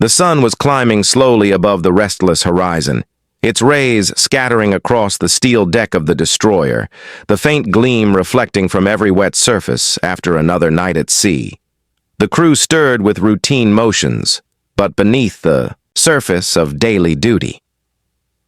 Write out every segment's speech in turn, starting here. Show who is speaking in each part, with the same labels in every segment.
Speaker 1: The sun was climbing slowly above the restless horizon, its rays scattering across the steel deck of the destroyer, the faint gleam reflecting from every wet surface after another night at sea. The crew stirred with routine motions, but beneath the surface of daily duty.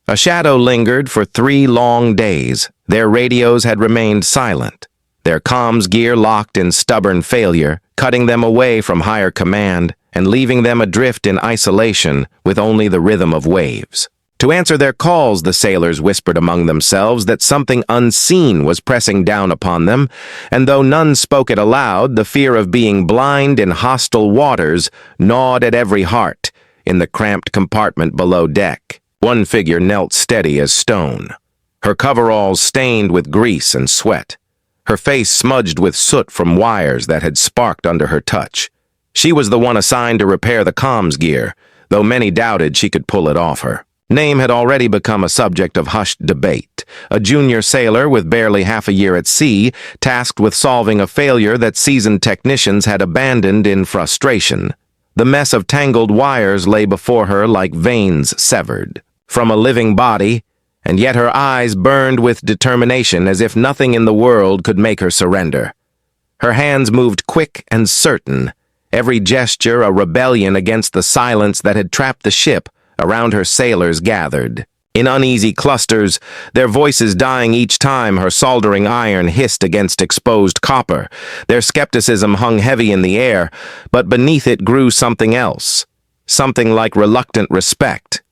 Speaker 1: A shadow lingered for 3 long days. Their radios had remained silent, their comms gear locked in stubborn failure, cutting them away from higher command and leaving them adrift in isolation with only the rhythm of waves. To answer their calls, the sailors whispered among themselves that something unseen was pressing down upon them, and though none spoke it aloud, the fear of being blind in hostile waters gnawed at every heart in the cramped compartment below deck. One figure knelt steady as stone, her coveralls stained with grease and sweat, her face smudged with soot from wires that had sparked under her touch. She was the one assigned to repair the comms gear, though many doubted she could pull it off her. Name had already become a subject of hushed debate, a junior sailor with barely half a year at sea, tasked with solving a failure that seasoned technicians had abandoned in frustration. The mess of tangled wires lay before her like veins severed from a living body, and yet her eyes burned with determination as if nothing in the world could make her surrender. Her hands moved quick and certain, every gesture a rebellion against the silence that had trapped the ship. Around her sailors gathered, in uneasy clusters, their voices dying each time her soldering iron hissed against exposed copper. Their skepticism hung heavy in the air, but beneath it grew something else, something like reluctant respect.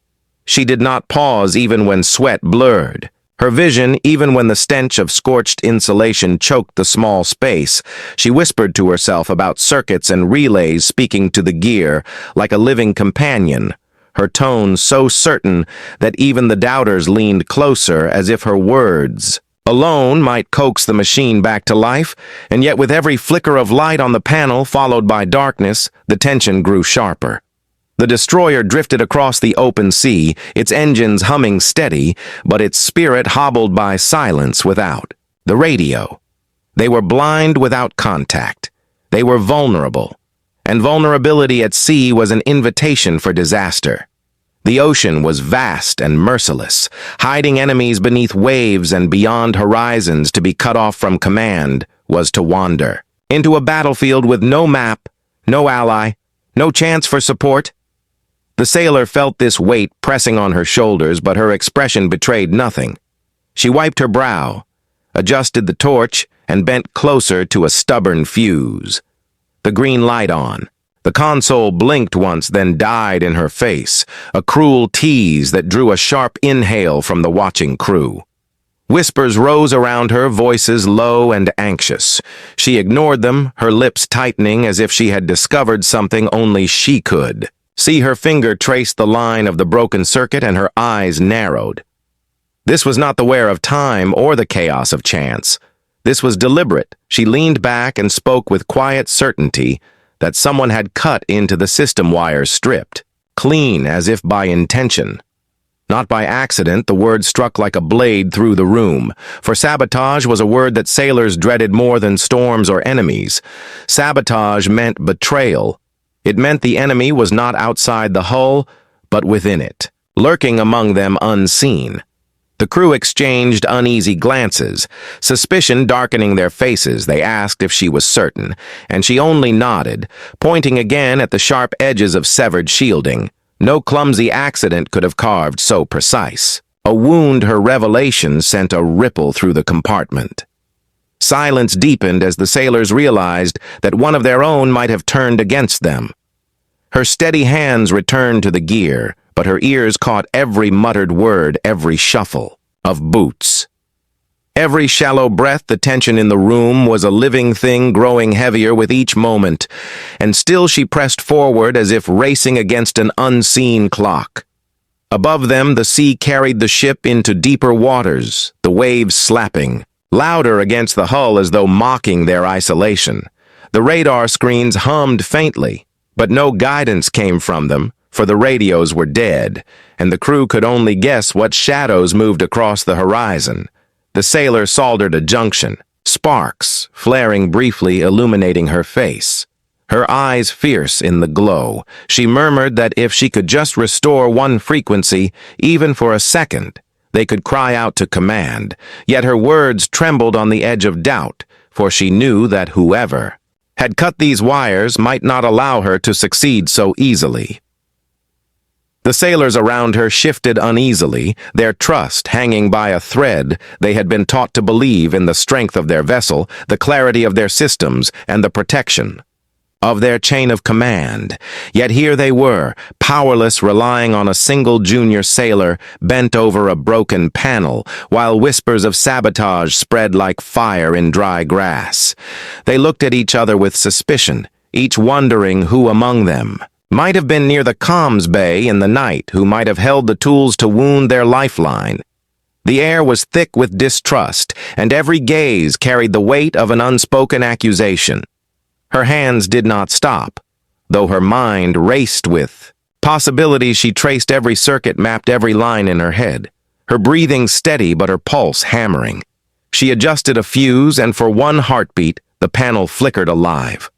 Speaker 1: She did not pause even when sweat blurred. Her vision, even when the stench of scorched insulation choked the small space, she whispered to herself about circuits and relays speaking to the gear like a living companion, her tone so certain that even the doubters leaned closer as if her words alone might coax the machine back to life, and yet with every flicker of light on the panel followed by darkness, the tension grew sharper. The destroyer drifted across the open sea, its engines humming steady, but its spirit hobbled by silence without. The radio. They were blind without contact. They were vulnerable. And vulnerability at sea was an invitation for disaster. The ocean was vast and merciless, hiding enemies beneath waves and beyond horizons. To be cut off from command was to wander into a battlefield with no map, no ally, no chance for support. The sailor felt this weight pressing on her shoulders, but her expression betrayed nothing. She wiped her brow, adjusted the torch, and bent closer to a stubborn fuse. The green light on. The console blinked once, then died in her face, a cruel tease that drew a sharp inhale from the watching crew. Whispers rose around her, voices low and anxious. She ignored them, her lips tightening as if she had discovered something only she could. See, her finger traced the line of the broken circuit and her eyes narrowed. This was not the wear of time or the chaos of chance. This was deliberate. She leaned back and spoke with quiet certainty that someone had cut into the system wires stripped, clean as if by intention. Not by accident, the word struck like a blade through the room, for sabotage was a word that sailors dreaded more than storms or enemies. Sabotage meant betrayal. It meant the enemy was not outside the hull, but within it, lurking among them unseen. The crew exchanged uneasy glances, suspicion darkening their faces. They asked if she was certain, and she only nodded, pointing again at the sharp edges of severed shielding. No clumsy accident could have carved so precise. A wound her revelation sent a ripple through the compartment. Silence deepened as the sailors realized that one of their own might have turned against them. Her steady hands returned to the gear, but her ears caught every muttered word, every shuffle of boots. Every shallow breath. The tension in the room was a living thing growing heavier with each moment, and still she pressed forward as if racing against an unseen clock. Above them, the sea carried the ship into deeper waters, the waves slapping, louder against the hull as though mocking their isolation. The radar screens hummed faintly, but no guidance came from them, for the radios were dead, and the crew could only guess what shadows moved across the horizon. The sailor soldered a junction, sparks flaring briefly, illuminating her face. Her eyes fierce in the glow. She murmured that if she could just restore one frequency, even for a second, they could cry out to command. Yet her words trembled on the edge of doubt, for she knew that whoever had cut these wires might not allow her to succeed so easily. The sailors around her shifted uneasily, their trust hanging by a thread. They had been taught to believe in the strength of their vessel, the clarity of their systems, and the protection of their chain of command. Yet here they were, powerless, relying on a single junior sailor bent over a broken panel, while whispers of sabotage spread like fire in dry grass. They looked at each other with suspicion, each wondering who among them might have been near the comms bay in the night, who might have held the tools to wound their lifeline. The air was thick with distrust, and every gaze carried the weight of an unspoken accusation. Her hands did not stop, though her mind raced with possibilities. She traced every circuit, mapped every line in her head, her breathing steady but her pulse hammering. She adjusted a fuse, and for one heartbeat, the panel flickered alive.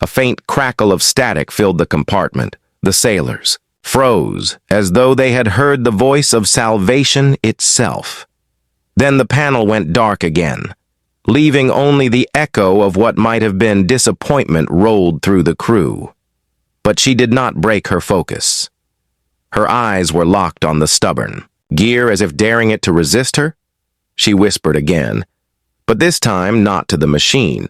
Speaker 1: A faint crackle of static filled the compartment. The sailors froze, as though they had heard the voice of salvation itself. Then the panel went dark again, leaving only the echo of what might have been disappointment rolled through the crew. But she did not break her focus. Her eyes were locked on the stubborn gear, as if daring it to resist her. She whispered again, but this time not to the machine.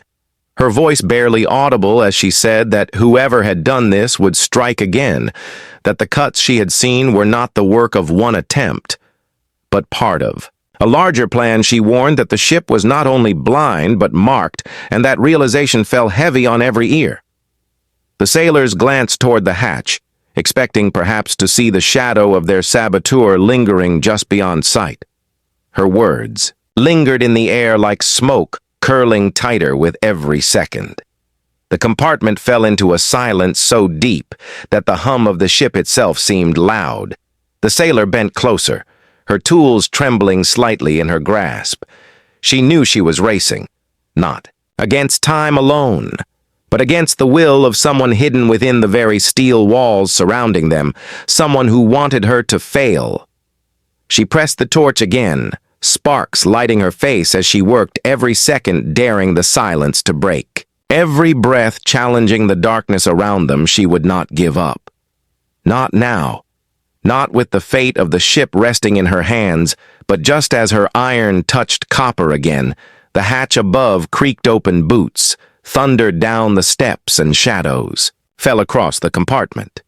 Speaker 1: Her voice barely audible as she said that whoever had done this would strike again, that the cuts she had seen were not the work of one attempt, but part of a larger plan. She warned that the ship was not only blind but marked, and that realization fell heavy on every ear. The sailors glanced toward the hatch, expecting perhaps to see the shadow of their saboteur lingering just beyond sight. Her words lingered in the air like smoke, curling tighter with every second. The compartment fell into a silence so deep that the hum of the ship itself seemed loud. The sailor bent closer, her tools trembling slightly in her grasp. She knew she was racing, not against time alone, but against the will of someone hidden within the very steel walls surrounding them, someone who wanted her to fail. She pressed the torch again, sparks lighting her face as she worked, every second daring the silence to break. Every breath challenging the darkness around them. She would not give up. Not now. Not with the fate of the ship resting in her hands, but just as her iron touched copper again, the hatch above creaked open. Boots thundered down the steps, and shadows fell across the compartment.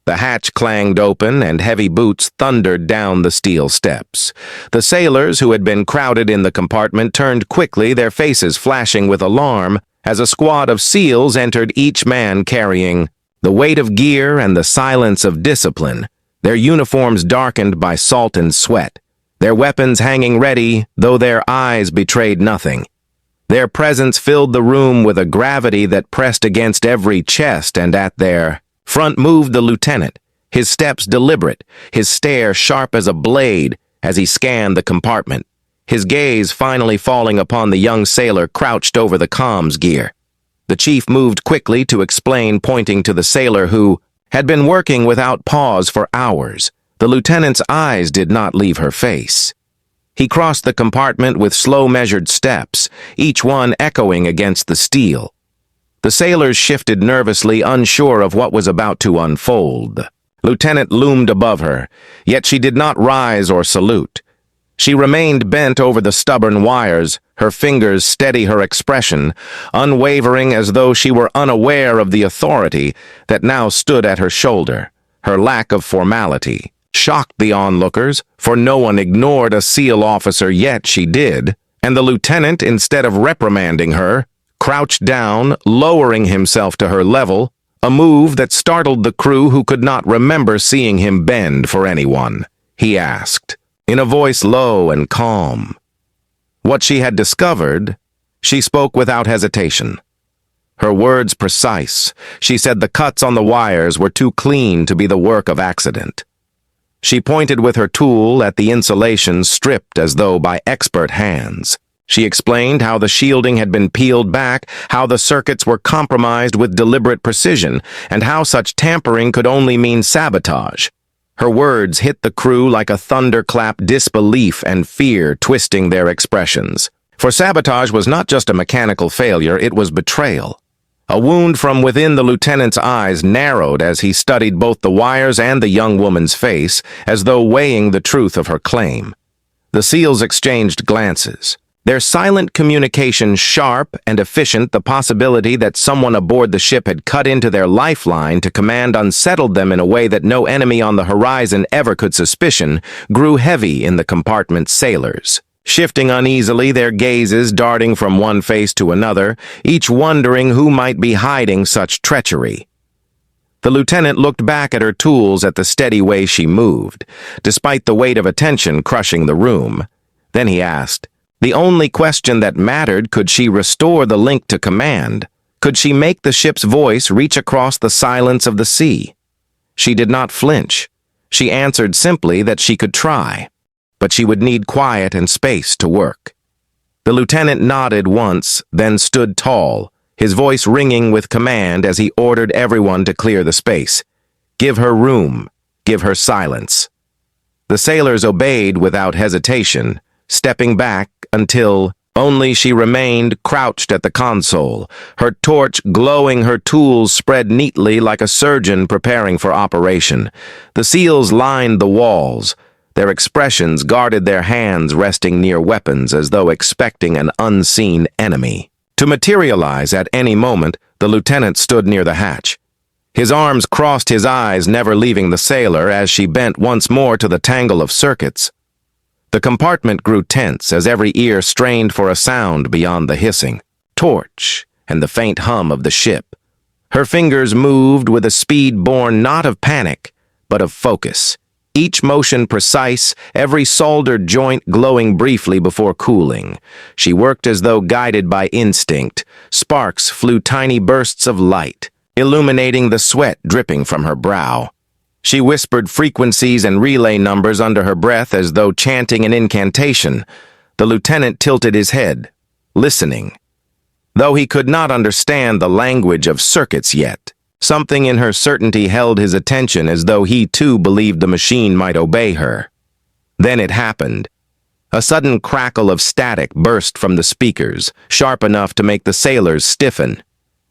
Speaker 1: The hatch clanged open, and heavy boots thundered down the steel steps. The sailors who had been crowded in the compartment turned quickly, their faces flashing with alarm, as a squad of SEALs entered, each man carrying the weight of gear and the silence of discipline, their uniforms darkened by salt and sweat, their weapons hanging ready, though their eyes betrayed nothing. Their presence filled the room with a gravity that pressed against every chest, and at their front moved the lieutenant, his steps deliberate, his stare sharp as a blade as he scanned the compartment, his gaze finally falling upon the young sailor crouched over the comms gear. The chief moved quickly to explain, pointing to the sailor who had been working without pause for hours. The lieutenant's eyes did not leave her face. He crossed the compartment with slow, measured steps, each one echoing against the steel. The sailors shifted nervously, unsure of what was about to unfold. The lieutenant loomed above her, yet she did not rise or salute. She remained bent over the stubborn wires, her fingers steady, her expression unwavering, as though she were unaware of the authority that now stood at her shoulder. Her lack of formality shocked the onlookers, for no one ignored a SEAL officer, yet she did, and the lieutenant, instead of reprimanding her, crouched down, lowering himself to her level, a move that startled the crew who could not remember seeing him bend for anyone. He asked, in a voice low and calm. What she had discovered, she spoke without hesitation. Her words precise. She said the cuts on the wires were too clean to be the work of accident. She pointed with her tool at the insulation stripped as though by expert hands. She explained how the shielding had been peeled back, how the circuits were compromised with deliberate precision, and how such tampering could only mean sabotage. Her words hit the crew like a thunderclap, disbelief and fear twisting their expressions. For sabotage was not just a mechanical failure, it was betrayal. A wound from within the lieutenant's eyes narrowed as he studied both the wires and the young woman's face, as though weighing the truth of her claim. The SEALs exchanged glances. Their silent communication sharp and efficient, the possibility that someone aboard the ship had cut into their lifeline to command unsettled them in a way that no enemy on the horizon ever could suspicion, grew heavy in the compartment's sailors. Shifting uneasily, their gazes darting from one face to another, each wondering who might be hiding such treachery. The lieutenant looked back at her tools at the steady way she moved, despite the weight of attention crushing the room. Then he asked, the only question that mattered, could she restore the link to command? Could she make the ship's voice reach across the silence of the sea? She did not flinch. She answered simply that she could try, but she would need quiet and space to work. The lieutenant nodded once, then stood tall, his voice ringing with command as he ordered everyone to clear the space. Give her room. Give her silence. The sailors obeyed without hesitation, stepping back until only she remained crouched at the console, her torch glowing, her tools spread neatly like a surgeon preparing for operation. The SEALs lined the walls. Their expressions guarded their hands resting near weapons as though expecting an unseen enemy. To materialize at any moment, the lieutenant stood near the hatch. His arms crossed, his eyes never leaving the sailor as she bent once more to the tangle of circuits. The compartment grew tense as every ear strained for a sound beyond the hissing, torch, and the faint hum of the ship. Her fingers moved with a speed born not of panic, but of focus. Each motion precise, every soldered joint glowing briefly before cooling. She worked as though guided by instinct. Sparks flew, tiny bursts of light, illuminating the sweat dripping from her brow. She whispered frequencies and relay numbers under her breath as though chanting an incantation. The lieutenant tilted his head, listening. Though he could not understand the language of circuits yet, something in her certainty held his attention as though he too believed the machine might obey her. Then it happened. A sudden crackle of static burst from the speakers, sharp enough to make the sailors stiffen.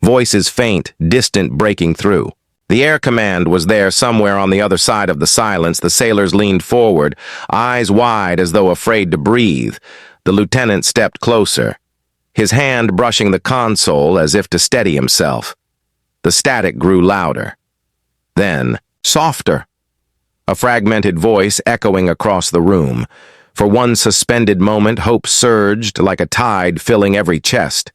Speaker 1: Voices faint, distant, breaking through. The air command was there somewhere on the other side of the silence. The sailors leaned forward, eyes wide as though afraid to breathe. The lieutenant stepped closer, his hand brushing the console as if to steady himself. The static grew louder. Then, softer. A fragmented voice echoing across the room. For one suspended moment, hope surged like a tide filling every chest.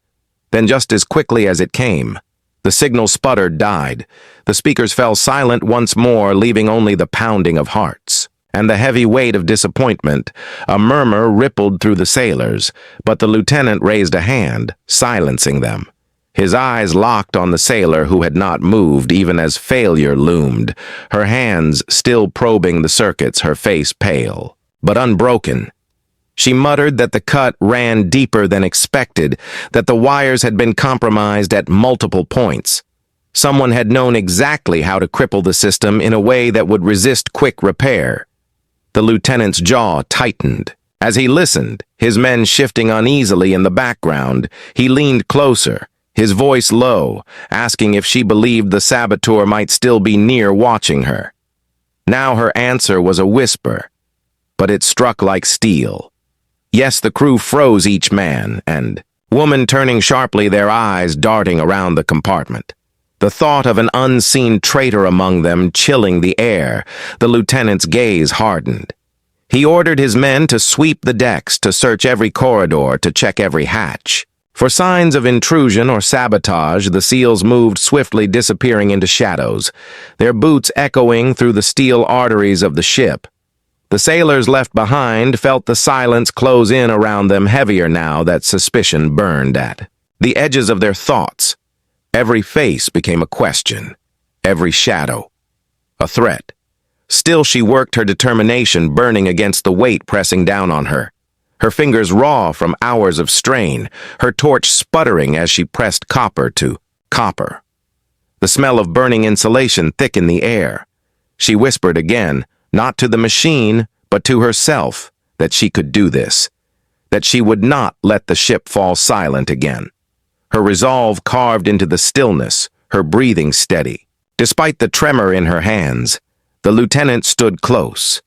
Speaker 1: Then just as quickly as it came, the signal sputtered, died. The speakers fell silent once more, leaving only the pounding of hearts and the heavy weight of disappointment. A murmur rippled through the sailors, but the lieutenant raised a hand, silencing them. His eyes locked on the sailor who had not moved even as failure loomed, her hands still probing the circuits, her face pale, but unbroken. She muttered that the cut ran deeper than expected, that the wires had been compromised at multiple points. Someone had known exactly how to cripple the system in a way that would resist quick repair. The lieutenant's jaw tightened. As he listened, his men shifting uneasily in the background, he leaned closer, his voice low, asking if she believed the saboteur might still be near watching her. Now her answer was a whisper, but it struck like steel. Yes, the crew froze, each man and woman turning sharply, their eyes darting around the compartment. The thought of an unseen traitor among them chilling the air, the lieutenant's gaze hardened. He ordered his men to sweep the decks, to search every corridor, to check every hatch. For signs of intrusion or sabotage, the SEALs moved swiftly, disappearing into shadows, their boots echoing through the steel arteries of the ship. The sailors left behind felt the silence close in around them, heavier now that suspicion burned at the edges of their thoughts. Every face became a question, every shadow a threat. Still she worked, her determination burning against the weight pressing down on her. her fingers raw from hours of strain, her torch sputtering as she pressed copper to copper. The smell of burning insulation thick in the air. She whispered again, not to the machine, but to herself, that she could do this, that she would not let the ship fall silent again. Her resolve carved into the stillness, her breathing steady. Despite the tremor in her hands, the lieutenant stood close,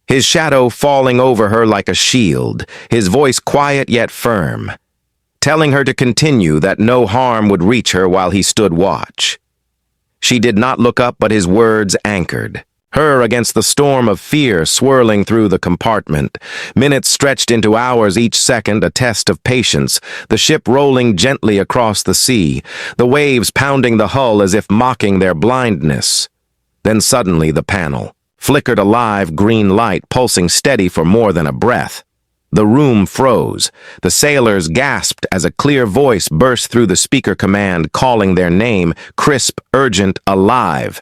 Speaker 1: his shadow falling over her like a shield, his voice quiet yet firm, telling her to continue, that no harm would reach her while he stood watch. She did not look up, but his words anchored her against the storm of fear swirling through the compartment. Minutes stretched into hours, each second a test of patience, the ship rolling gently across the sea, the waves pounding the hull as if mocking their blindness. Then suddenly the panel flickered a live green light, pulsing steady for more than a breath. The room froze. The sailors gasped as a clear voice burst through the speaker command, calling their name, crisp, urgent, alive.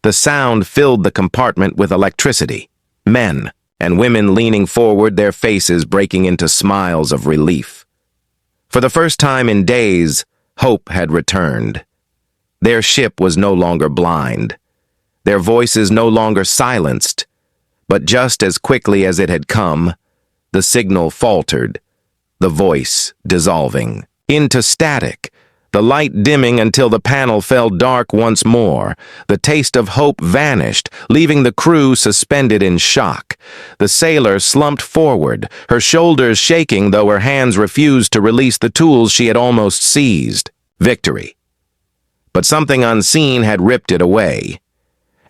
Speaker 1: The sound filled the compartment with electricity. Men and women leaning forward, their faces breaking into smiles of relief. For the first time in days, hope had returned. Their ship was no longer blind. Their voices no longer silenced, but just as quickly as it had come, the signal faltered, the voice dissolving into static, the light dimming until the panel fell dark once more. The taste of hope vanished, leaving the crew suspended in shock. The sailor slumped forward, her shoulders shaking, though her hands refused to release the tools she had almost seized. Victory. But something unseen had ripped it away,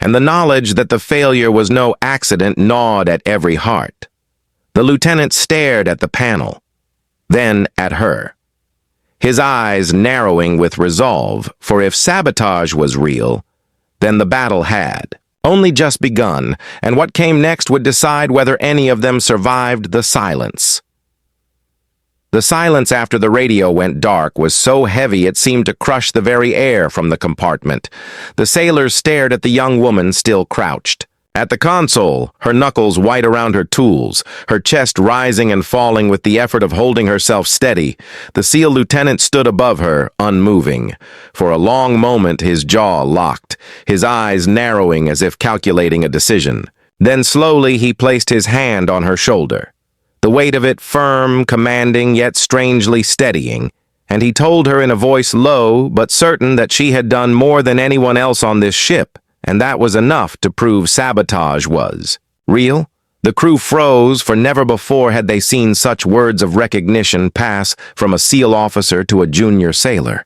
Speaker 1: and the knowledge that the failure was no accident gnawed at every heart. The lieutenant stared at the panel, then at her, his eyes narrowing with resolve, for if sabotage was real, then the battle had only just begun, and what came next would decide whether any of them survived the silence. The silence after the radio went dark was so heavy it seemed to crush the very air from the compartment. The sailors stared at the young woman still crouched at the console, her knuckles white around her tools, her chest rising and falling with the effort of holding herself steady. The SEAL lieutenant stood above her, unmoving. For a long moment his jaw locked, his eyes narrowing as if calculating a decision. Then slowly he placed his hand on her shoulder, the weight of it firm, commanding, yet strangely steadying, and he told her in a voice low but certain that she had done more than anyone else on this ship, and that was enough to prove sabotage was real. The crew froze, for never before had they seen such words of recognition pass from a SEAL officer to a junior sailor.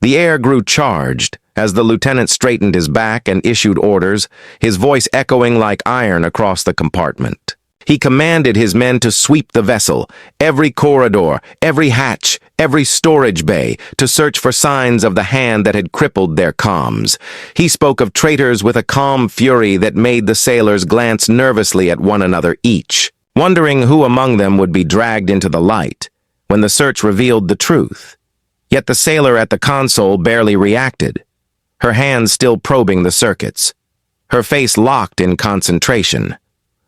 Speaker 1: The air grew charged as the lieutenant straightened his back and issued orders, his voice echoing like iron across the compartment. He commanded his men to sweep the vessel, every corridor, every hatch, every storage bay, to search for signs of the hand that had crippled their comms. He spoke of traitors with a calm fury that made the sailors glance nervously at one another each, wondering who among them would be dragged into the light when the search revealed the truth. Yet the sailor at the console barely reacted, her hands still probing the circuits, her face locked in concentration.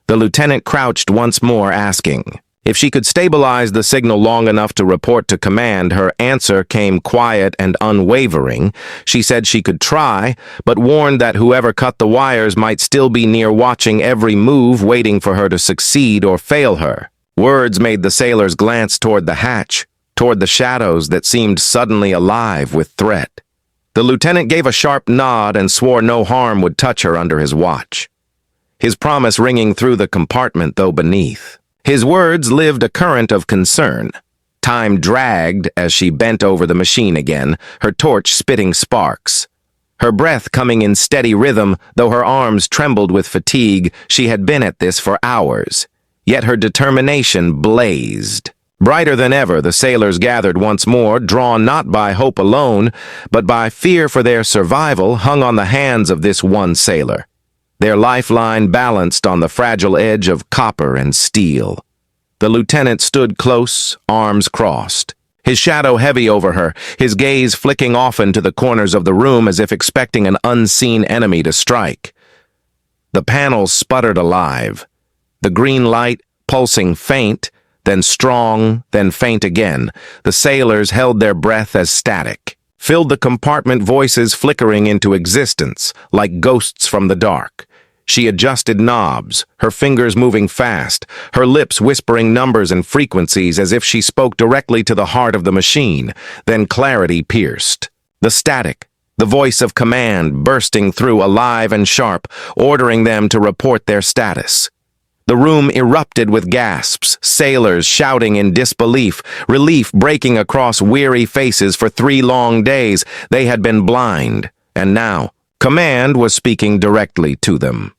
Speaker 1: The lieutenant crouched once more, asking if she could stabilize the signal long enough to report to command. Her answer came quiet and unwavering. She said she could try, but warned that whoever cut the wires might still be near, watching every move, waiting for her to succeed or fail her. Words made the sailors glance toward the hatch, toward the shadows that seemed suddenly alive with threat. The lieutenant gave a sharp nod and swore no harm would touch her under his watch, his promise ringing through the compartment, though beneath his words lived a current of concern. Time dragged as she bent over the machine again, her torch spitting sparks, her breath coming in steady rhythm, though her arms trembled with fatigue. She had been at this for hours, yet her determination blazed. Brighter than ever, the sailors gathered once more, drawn not by hope alone, but by fear for their survival, hung on the hands of this one sailor, their lifeline balanced on the fragile edge of copper and steel. The lieutenant stood close, arms crossed, his shadow heavy over her, his gaze flicking often to the corners of the room as if expecting an unseen enemy to strike. The panels sputtered alive, the green light pulsing faint, then strong, then faint again. The sailors held their breath as static, filled the compartment, voices flickering into existence, like ghosts from the dark. She adjusted knobs, her fingers moving fast, her lips whispering numbers and frequencies as if she spoke directly to the heart of the machine. Then clarity pierced. The static, the voice of command bursting through, alive and sharp, ordering them to report their status. The room erupted with gasps, sailors shouting in disbelief, relief breaking across weary faces. For 3 long days they had been blind, and now command was speaking directly to them.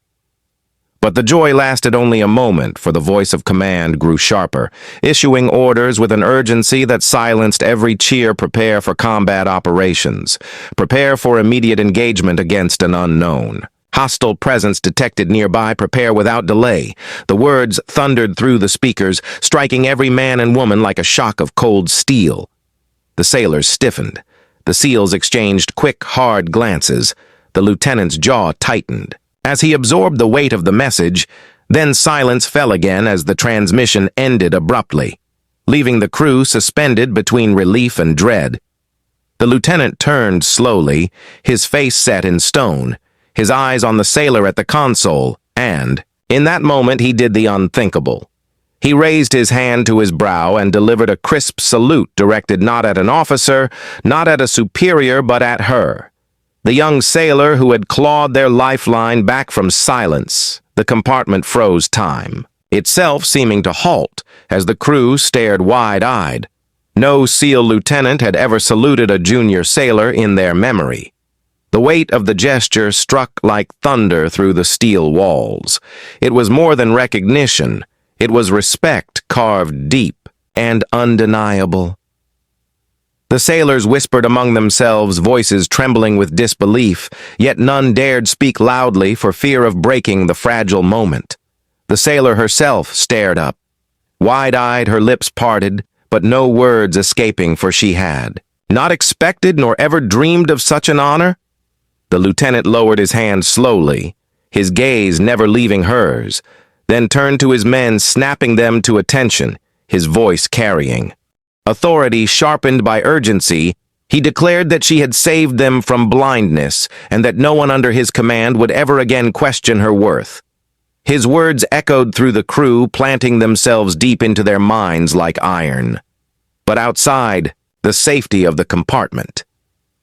Speaker 1: But the joy lasted only a moment, for the voice of command grew sharper, issuing orders with an urgency that silenced every cheer. Prepare for combat operations. Prepare for immediate engagement against an unknown. Hostile presence detected nearby. Prepare without delay. The words thundered through the speakers, striking every man and woman like a shock of cold steel. The sailors stiffened. The SEALs exchanged quick, hard glances. The lieutenant's jaw tightened as he absorbed the weight of the message. Then silence fell again as the transmission ended abruptly, leaving the crew suspended between relief and dread. The lieutenant turned slowly, his face set in stone, his eyes on the sailor at the console, and, in that moment, he did the unthinkable. He raised his hand to his brow and delivered a crisp salute directed not at an officer, not at a superior, but at her. The young sailor who had clawed their lifeline back from silence. The compartment froze, time itself seeming to halt as the crew stared wide-eyed. No SEAL lieutenant had ever saluted a junior sailor in their memory. The weight of the gesture struck like thunder through the steel walls. It was more than recognition. It was respect carved deep and undeniable. The sailors whispered among themselves, voices trembling with disbelief, yet none dared speak loudly for fear of breaking the fragile moment. The sailor herself stared up, wide-eyed, her lips parted, but no words escaping, for she had not expected nor ever dreamed of such an honor. The lieutenant lowered his hand slowly, his gaze never leaving hers, then turned to his men, snapping them to attention, his voice carrying authority sharpened by urgency. He declared that she had saved them from blindness and that no one under his command would ever again question her worth. His words echoed through the crew, planting themselves deep into their minds like iron. But outside, the safety of the compartment.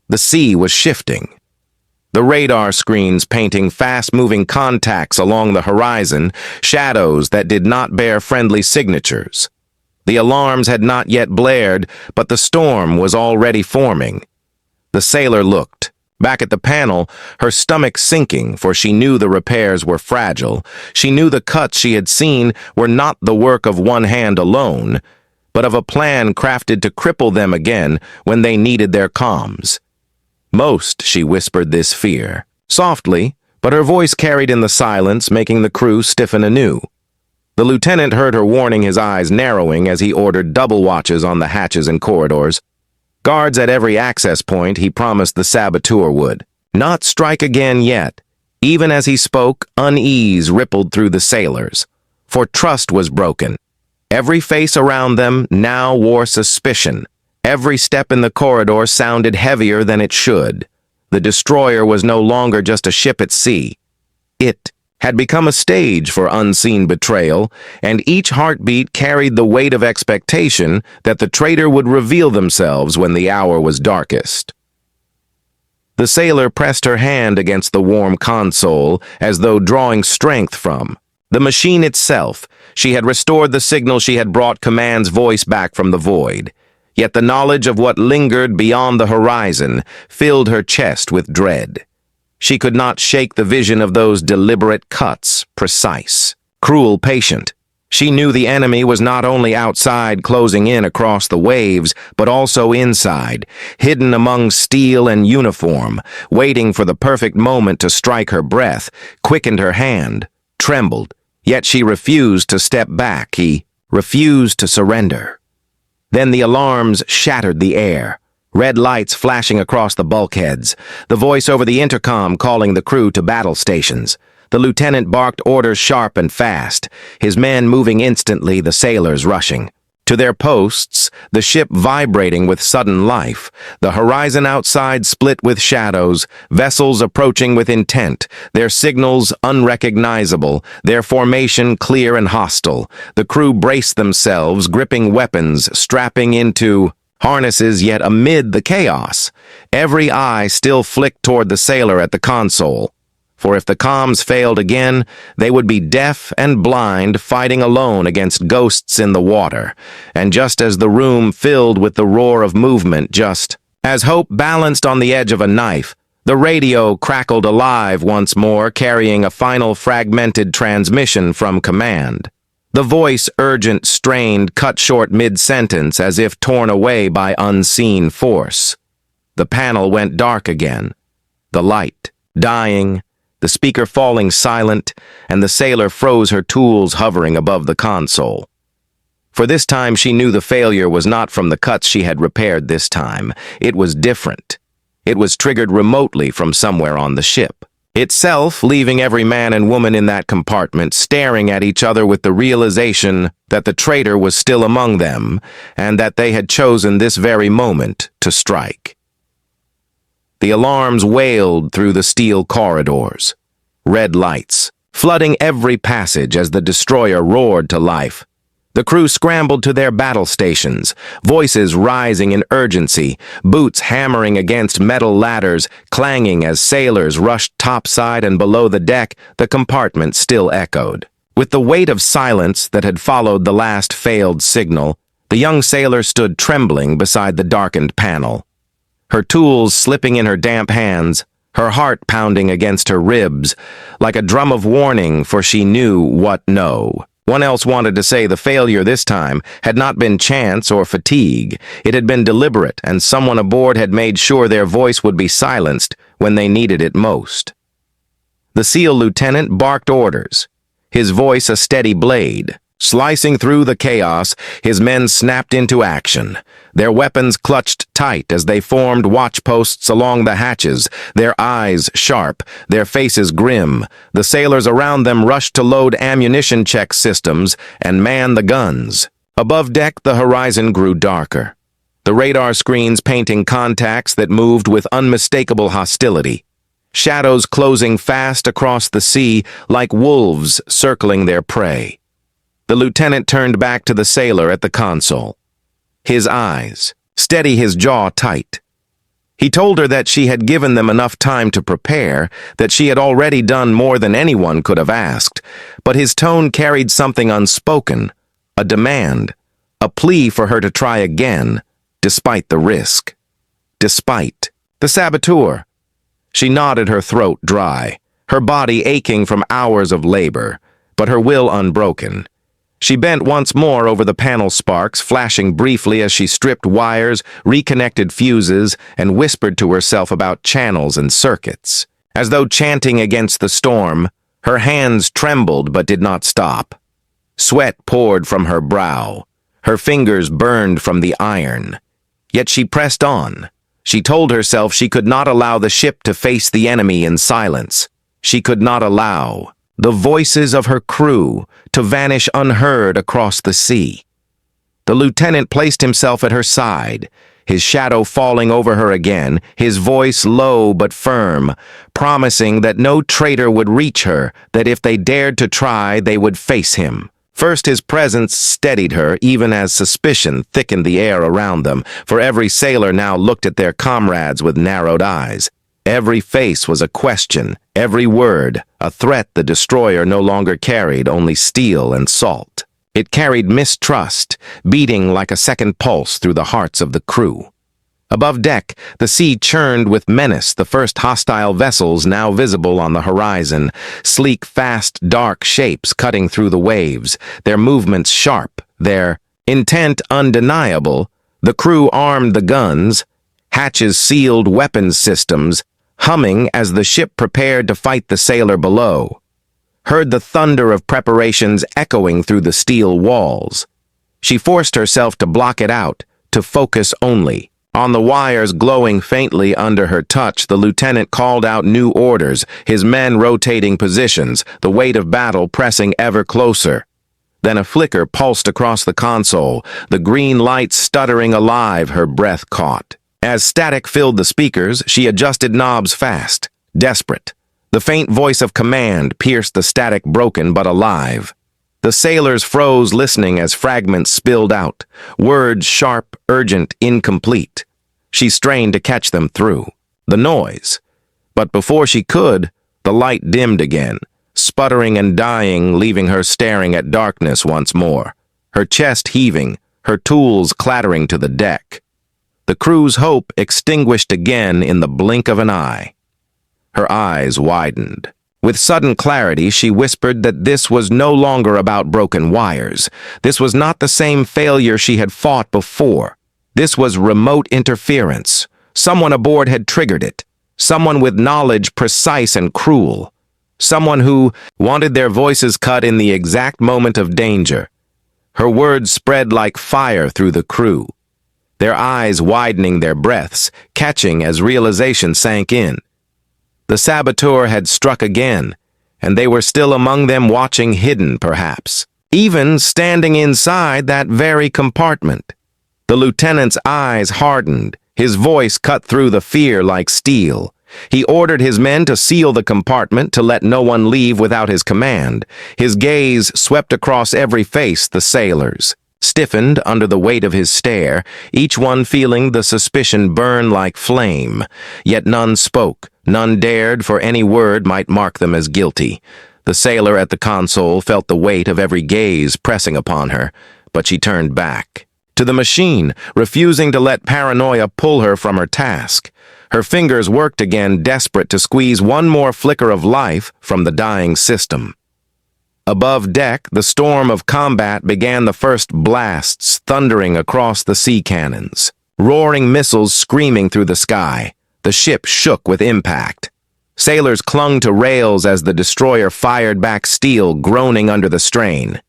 Speaker 1: The sea was shifting. The radar screens painting fast-moving contacts along the horizon, shadows that did not bear friendly signatures. The alarms had not yet blared, but the storm was already forming. The sailor looked back at the panel, her stomach sinking, for she knew the repairs were fragile. She knew the cuts she had seen were not the work of one hand alone, but of a plan crafted to cripple them again when they needed their comms. Most, she whispered this fear, softly, but her voice carried in the silence, making the crew stiffen anew. The lieutenant heard her warning, his eyes narrowing as he ordered double watches on the hatches and corridors. Guards at every access point, he promised the saboteur would not strike again yet. Even as he spoke, unease rippled through the sailors, for trust was broken. Every face around them now wore suspicion. Every step in the corridor sounded heavier than it should. The destroyer was no longer just a ship at sea. It had become a stage for unseen betrayal, and each heartbeat carried the weight of expectation that the traitor would reveal themselves when the hour was darkest. The sailor pressed her hand against the warm console, as though drawing strength from the machine itself. She had restored the signal, she had brought command's voice back from the void. Yet the knowledge of what lingered beyond the horizon filled her chest with dread. She could not shake the vision of those deliberate cuts, precise, cruel, patient. She knew the enemy was not only outside closing in across the waves, but also inside, hidden among steel and uniform, waiting for the perfect moment to strike. Her breath quickened, her hand trembled, yet she refused to step back. He refused to surrender. Then the alarms shattered the air. Red lights flashing across the bulkheads, the voice over the intercom calling the crew to battle stations. The lieutenant barked orders sharp and fast, his men moving instantly, the sailors rushing. To their posts, the ship vibrating with sudden life, the horizon outside split with shadows, vessels approaching with intent, their signals unrecognizable, their formation clear and hostile. The crew braced themselves, gripping weapons, strapping into harnesses, yet amid the chaos, every eye still flicked toward the sailor at the console. For if the comms failed again, they would be deaf and blind, fighting alone against ghosts in the water. And just as the room filled with the roar of movement, just as hope balanced on the edge of a knife, the radio crackled alive once more, carrying a final fragmented transmission from command. The voice, urgent, strained, cut short mid-sentence as if torn away by unseen force. The panel went dark again, the light dying, the speaker falling silent, and the sailor froze, her tools hovering above the console. For this time she knew the failure was not from the cuts she had repaired this time. It was different. It was triggered remotely from somewhere on the ship itself, leaving every man and woman in that compartment staring at each other with the realization that the traitor was still among them, and that they had chosen this very moment to strike. The alarms wailed through the steel corridors, red lights flooding every passage as the destroyer roared to life. The crew scrambled to their battle stations, voices rising in urgency, boots hammering against metal ladders, clanging as sailors rushed topside and below the deck. The compartment still echoed. With the weight of silence that had followed the last failed signal, the young sailor stood trembling beside the darkened panel. Her tools slipping in her damp hands, her heart pounding against her ribs, like a drum of warning, for she knew what no one else wanted to say. The failure this time had not been chance or fatigue. It had been deliberate, and someone aboard had made sure their voice would be silenced when they needed it most. The SEAL lieutenant barked orders, his voice a steady blade. Slicing through the chaos, his men snapped into action. Their weapons clutched tight as they formed watchposts along the hatches, their eyes sharp, their faces grim. The sailors around them rushed to load ammunition check systems and man the guns. Above deck, the horizon grew darker, the radar screens painting contacts that moved with unmistakable hostility. Shadows closing fast across the sea like wolves circling their prey. The lieutenant turned back to the sailor at the console, his eyes steady, his jaw tight. He told her that she had given them enough time to prepare, that she had already done more than anyone could have asked, but his tone carried something unspoken, a demand, a plea for her to try again, despite the risk, despite the saboteur. She nodded, her throat dry, her body aching from hours of labor, but her will unbroken. She bent once more over the panel sparks, flashing briefly as she stripped wires, reconnected fuses, and whispered to herself about channels and circuits. As though chanting against the storm, her hands trembled but did not stop. Sweat poured from her brow. Her fingers burned from the iron. Yet she pressed on. She told herself she could not allow the ship to face the enemy in silence. She could not allow the voices of her crew to vanish unheard across the sea. The lieutenant placed himself at her side, his shadow falling over her again, his voice low but firm, promising that no traitor would reach her, that if they dared to try, they would face him. First, his presence steadied her, even as suspicion thickened the air around them, for every sailor now looked at their comrades with narrowed eyes. Every face was a question, every word a threat. The destroyer no longer carried only steel and salt. It carried mistrust, beating like a second pulse through the hearts of the crew. Above deck, the sea churned with menace, the first hostile vessels now visible on the horizon, sleek, fast, dark shapes cutting through the waves, their movements sharp, their intent undeniable. The crew armed the guns, hatches sealed weapons systems, humming as the ship prepared to fight the sailor below. Heard the thunder of preparations echoing through the steel walls. She forced herself to block it out, to focus only. On the wires glowing faintly under her touch, the lieutenant called out new orders, his men rotating positions, the weight of battle pressing ever closer. Then a flicker pulsed across the console, the green light stuttering alive, her breath caught. As static filled the speakers, she adjusted knobs fast, desperate. The faint voice of command pierced the static, broken but alive. The sailors froze, listening as fragments spilled out, words sharp, urgent, incomplete. She strained to catch them through the noise. But before she could, the light dimmed again, sputtering and dying, leaving her staring at darkness once more, her chest heaving, her tools clattering to the deck. The crew's hope extinguished again in the blink of an eye. Her eyes widened. With sudden clarity, she whispered that this was no longer about broken wires. This was not the same failure she had fought before. This was remote interference. Someone aboard had triggered it. Someone with knowledge precise and cruel. Someone who wanted their voices cut in the exact moment of danger. Her words spread like fire through the crew, their eyes widening, their breaths catching as realization sank in. The saboteur had struck again, and they were still among them, watching, hidden perhaps, even standing inside that very compartment. The lieutenant's eyes hardened, his voice cut through the fear like steel. He ordered his men to seal the compartment, to let no one leave without his command. His gaze swept across every face, the sailors, stiffened under the weight of his stare, each one feeling the suspicion burn like flame. Yet none spoke, none dared, for any word might mark them as guilty. The sailor at the console felt the weight of every gaze pressing upon her, but she turned back to the machine, refusing to let paranoia pull her from her task. Her fingers worked again, desperate to squeeze one more flicker of life from the dying system. Above deck, the storm of combat began, the first blasts thundering across the sea cannons, roaring missiles screaming through the sky. The ship shook with impact. Sailors clung to rails as the destroyer fired back steel, groaning under the strain.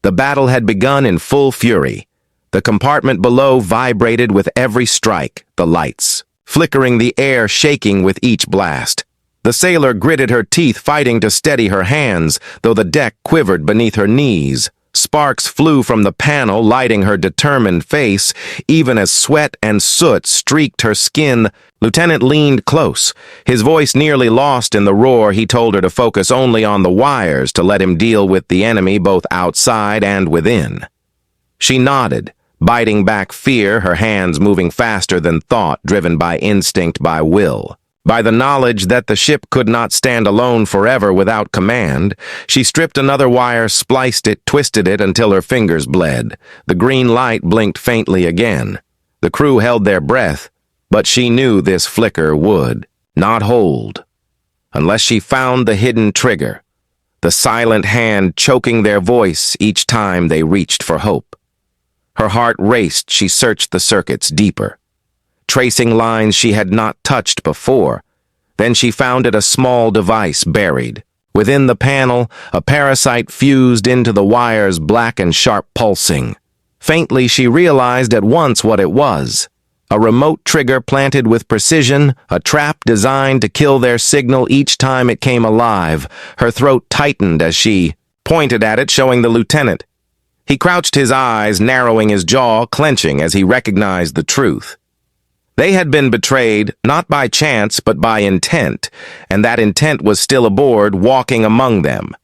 Speaker 1: The battle had begun in full fury. The compartment below vibrated with every strike, the lights flickering, the air shaking with each blast. The sailor gritted her teeth, fighting to steady her hands, though the deck quivered beneath her knees. Sparks flew from the panel, lighting her determined face, even as sweat and soot streaked her skin. Lieutenant leaned close, his voice nearly lost in the roar. He told her to focus only on the wires, to let him deal with the enemy both outside and within. She nodded, biting back fear, her hands moving faster than thought, driven by instinct, by will. By the knowledge that the ship could not stand alone forever without command. She stripped another wire, spliced it, twisted it until her fingers bled. The green light blinked faintly again. The crew held their breath, but she knew this flicker would not hold unless she found the hidden trigger, the silent hand choking their voice each time they reached for hope. Her heart raced. She searched the circuits deeper, tracing lines she had not touched before. Then she found it, a small device buried. Within the panel, a parasite fused into the wires, black and sharp, pulsing. Faintly, she realized at once what it was. A remote trigger planted with precision, a trap designed to kill their signal each time it came alive. Her throat tightened as she pointed at it, showing the lieutenant. He crouched, his eyes narrowing, his jaw clenching as he recognized the truth. They had been betrayed, not by chance, but by intent, and that intent was still aboard, walking among them.